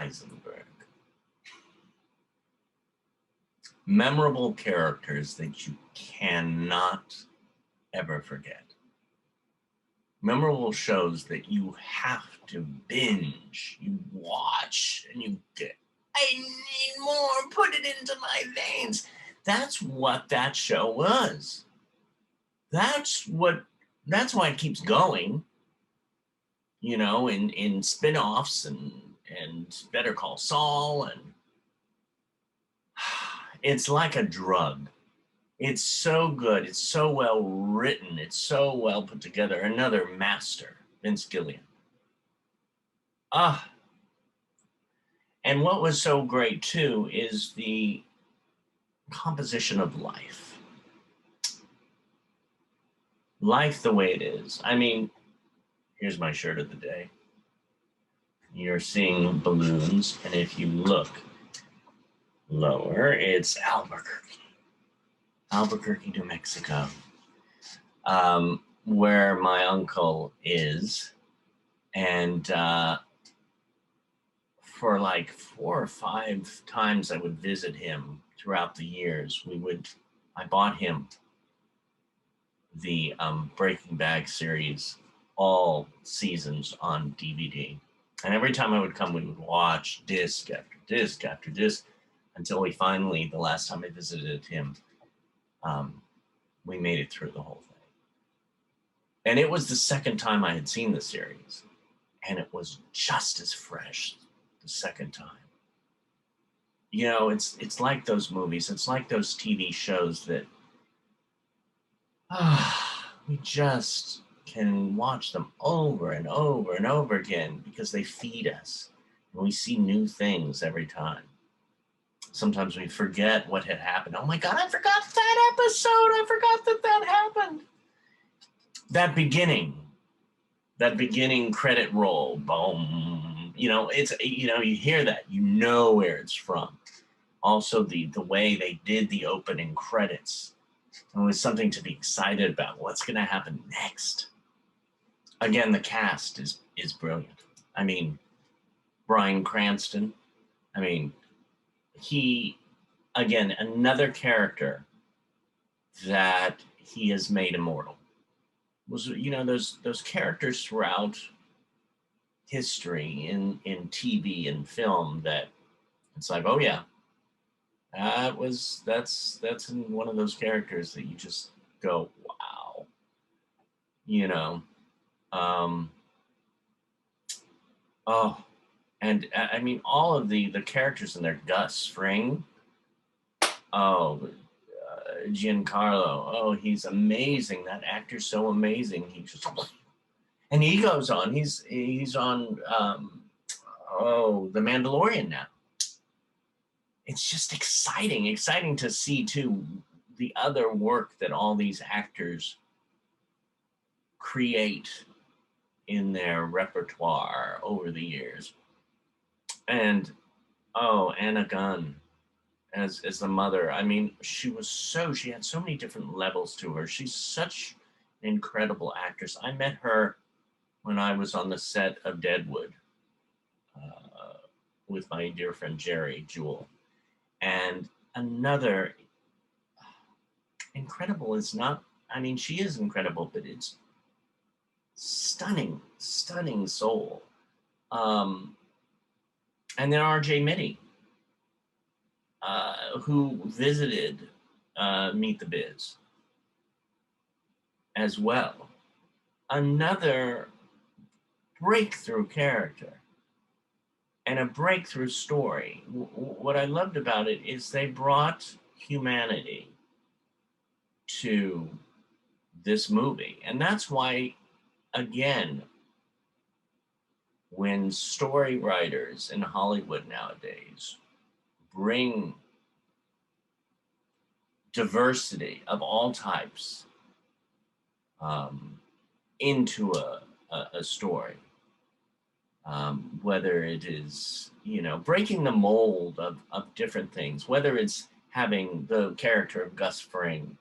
Heisenberg. Memorable characters that you cannot ever forget. Memorable shows that you have to binge. You watch and you get, I need more, put it into my veins. That's what that show was. That's why it keeps going, you know, in spin-offs and Better Call Saul, and it's like a drug. It's so good. It's so well written. It's so well put together. Another master, Vince Gilligan. And what was so great too is the composition of life. Life the way it is. I mean, here's my shirt of the day. You're seeing balloons, and if you look lower, it's Albuquerque, New Mexico, where my uncle is. And for like 4 or 5 times I would visit him throughout the years. I bought him the Breaking Bad series, all seasons on DVD. And every time I would come, we would watch disc after disc after disc until we finally, the last time I visited him, we made it through the whole thing. And it was the second time I had seen the series, and it was just as fresh the second time. You know, it's like those movies, it's like those TV shows that we just can watch them over and over and over again because they feed us, and we see new things every time. Sometimes we forget what had happened. Oh my God, I forgot that episode. I forgot that happened. That beginning credit roll, boom. You know, it's, you know, you hear that, you know where it's from. Also, the way they did the opening credits. It was something to be excited about. What's going to happen next? Again, the cast is brilliant. I mean, Bryan Cranston. I mean, he, again, another character that he has made immortal. Was, you know, those characters throughout history in TV and film that it's like, oh yeah, that's in one of those characters that you just go, wow, you know. And I mean, all of the characters in there, Gus Fring, Giancarlo, oh, he's amazing. That actor's so amazing. He just, and he goes on. He's on The Mandalorian now. It's just exciting to see too the other work that all these actors create in their repertoire over the years. And Anna Gunn as the mother. I mean, she had so many different levels to her. She's such an incredible actress. I met her when I was on the set of Deadwood with my dear friend Jerry Jewell. And another incredible is not, I mean, she is incredible, but it's stunning soul. And then R.J. Mitty, who visited Meet the Biz as well. Another breakthrough character and a breakthrough story. What I loved about it is they brought humanity to this movie. And that's why, again, when story writers in Hollywood nowadays bring diversity of all types into a story, whether it is, you know, breaking the mold of different things, whether it's having the character of Gus Fring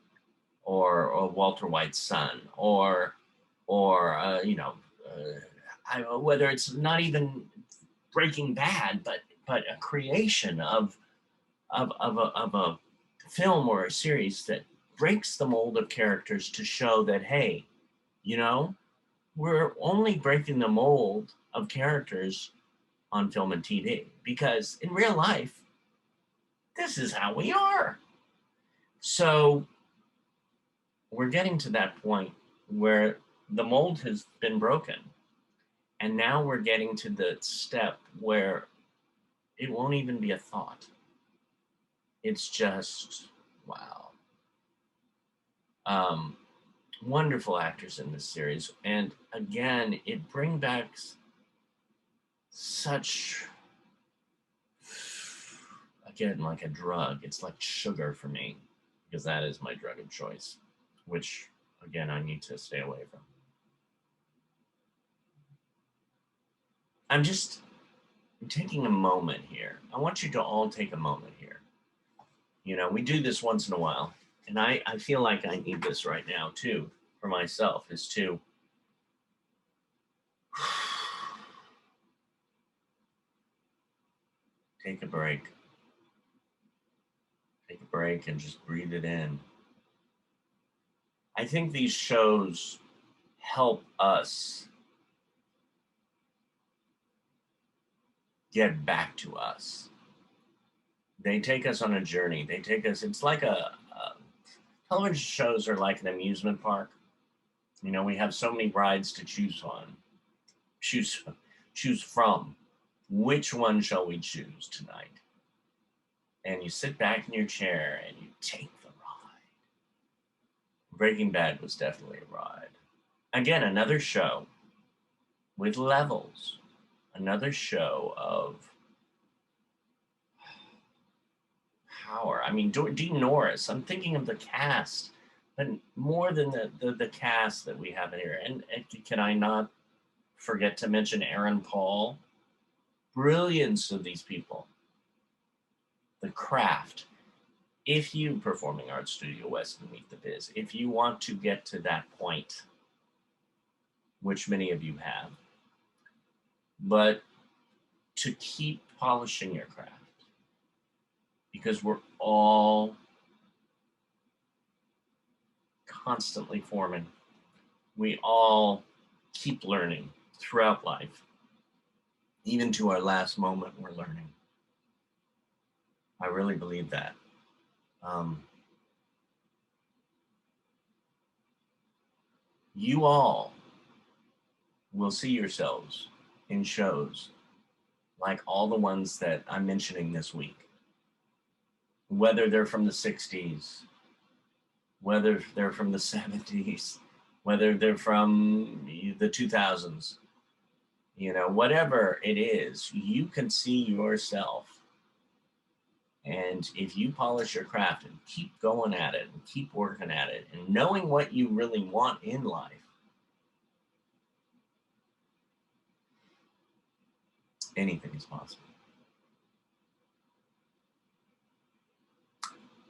or Walter White's son, or you know, whether it's not even Breaking Bad, but but a creation of a film or a series that breaks the mold of characters to show that, hey, you know, we're only breaking the mold of characters on film and TV, because in real life, this is how we are. So we're getting to that point where the mold has been broken. And now we're getting to the step where it won't even be a thought. It's just, wow. Wonderful actors in this series. And again, it brings back such, again, like a drug. It's like sugar for me, because that is my drug of choice, which, again, I need to stay away from. I'm taking a moment here. I want you to all take a moment here. You know, we do this once in a while, and I feel like I need this right now too, for myself, is to take a break. Take a break and just breathe it in. I think these shows help us get back to us. They take us on a journey. They take us, it's like television shows are like an amusement park. You know, we have so many rides to choose from. Which one shall we choose tonight? And you sit back in your chair and you take the ride. Breaking Bad was definitely a ride. Again, another show with levels. Another show of power. I mean, Dean Norris, I'm thinking of the cast, but more than the cast that we have here. And can I not forget to mention Aaron Paul? Brilliance of these people. The craft. If you, Performing Arts Studio West and Meet the Biz, if you want to get to that point, which many of you have, but to keep polishing your craft, because we're all constantly forming. We all keep learning throughout life. Even to our last moment, we're learning. I really believe that. You all will see yourselves in shows like all the ones that I'm mentioning this week. Whether they're from the 60s, whether they're from the 70s, whether they're from the 2000s, you know, whatever it is, you can see yourself. And if you polish your craft and keep going at it and keep working at it and knowing what you really want in life, anything is possible.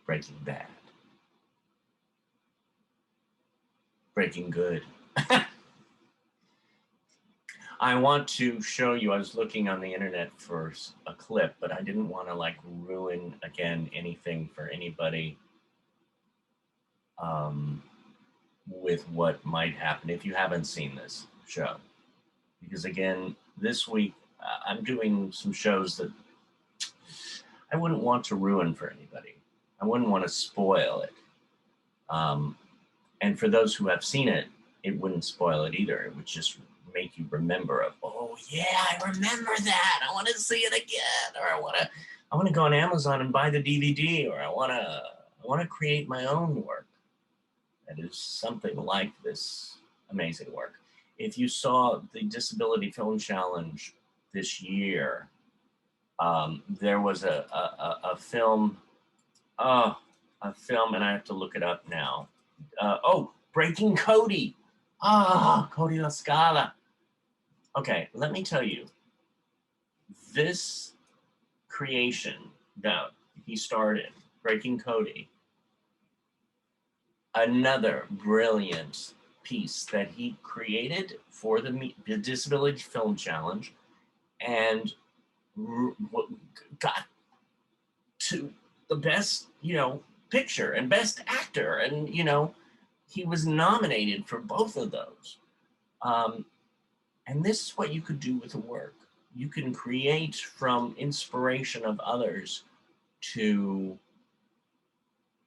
Breaking Bad. Breaking Good. I want to show you, I was looking on the internet for a clip, but I didn't want to like ruin again anything for anybody with what might happen if you haven't seen this show. Because again, this week I'm doing some shows that I wouldn't want to ruin for anybody. I wouldn't want to spoil it. And for those who have seen it, it wouldn't spoil it either. It would just make you remember of, oh yeah, I remember that. I want to see it again, or I want to go on Amazon and buy the DVD, or I want to create my own work that is something like this amazing work. If you saw the Disability Film Challenge this year, there was a film, and I have to look it up now. Breaking Cody. Cody La Scala. Okay, let me tell you, this creation that he started, Breaking Cody, another brilliant piece that he created for the Disability Film Challenge, and got to the best, picture and best actor. And, he was nominated for both of those. And this is what you could do with a work. You can create from inspiration of others to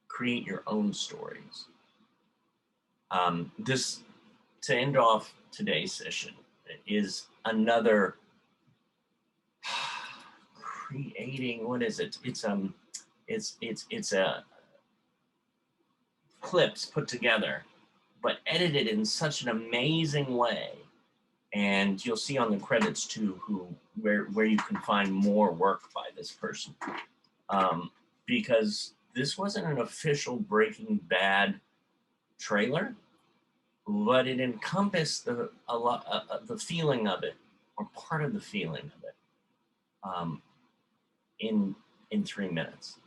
create your own stories. This, to end off today's session, is another creating, what is it? It's a clips put together, but edited in such an amazing way. And you'll see on the credits too where you can find more work by this person. Because this wasn't an official Breaking Bad trailer, but it encompassed the feeling of it, or part of the feeling of it, in 3 minutes.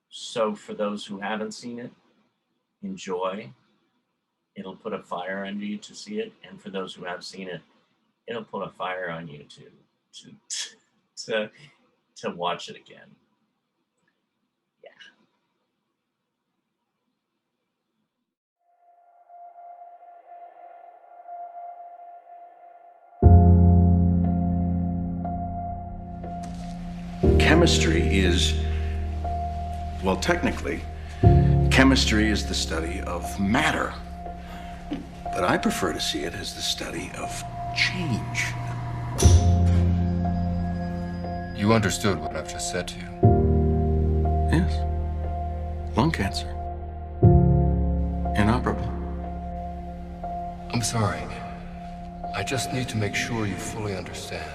So for those who haven't seen it, enjoy. It'll put a fire under you to see it, and for those who have seen it, it'll put a fire on you to watch it again. Chemistry is, well, technically, chemistry is the study of matter. But I prefer to see it as the study of change. You understood what I've just said to you? Yes. Lung cancer. Inoperable. I'm sorry. I just need to make sure you fully understand.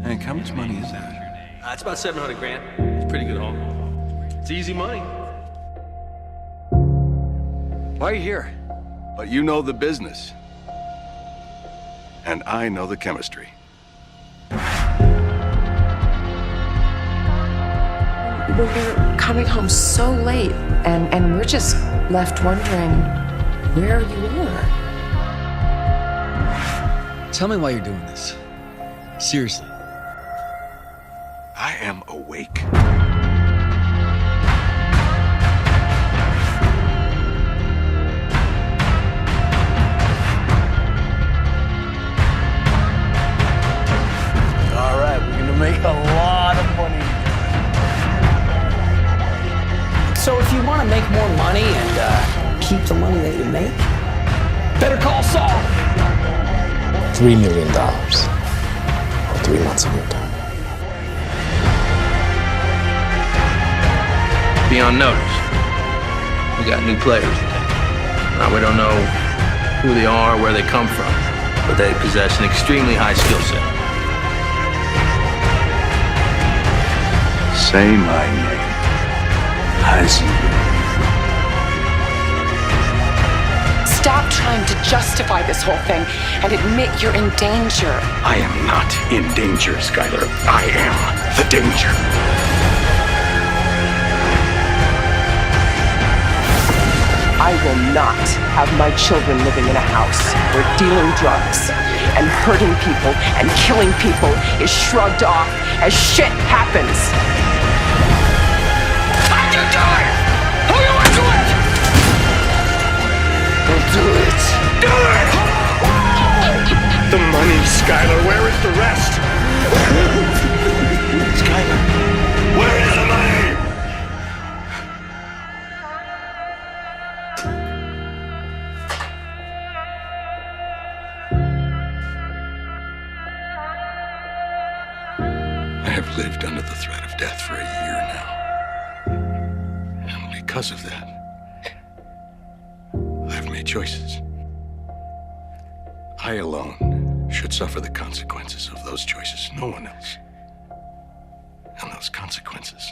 Hank, how much money is that? It's about 700 grand. It's pretty good haul. It's easy money. Why are you here? But you know the business. And I know the chemistry. We're coming home so late, and we're just left wondering where you are. Tell me why you're doing this. Seriously. I am awake. All right, we're gonna make a lot of money. So if you want to make more money and keep the money that you make, better call Saul. $3 million for 3 months of your time. Be on notice. We got new players today. Now, we don't know who they are, where they come from, but they possess an extremely high skill set. Say my name. Zimmerman. Stop trying to justify this whole thing and admit you're in danger. I am not in danger, Skylar. I am the danger. I will not have my children living in a house where dealing drugs and hurting people and killing people is shrugged off as shit happens. How'd you do it? Who you want to it? Don't do it. Do it! The money, Skylar. Where is the rest? Skylar, where is the money? I have lived under the threat of death for a year now. And because of that, I've made choices. I alone should suffer the consequences of those choices, no one else. And those consequences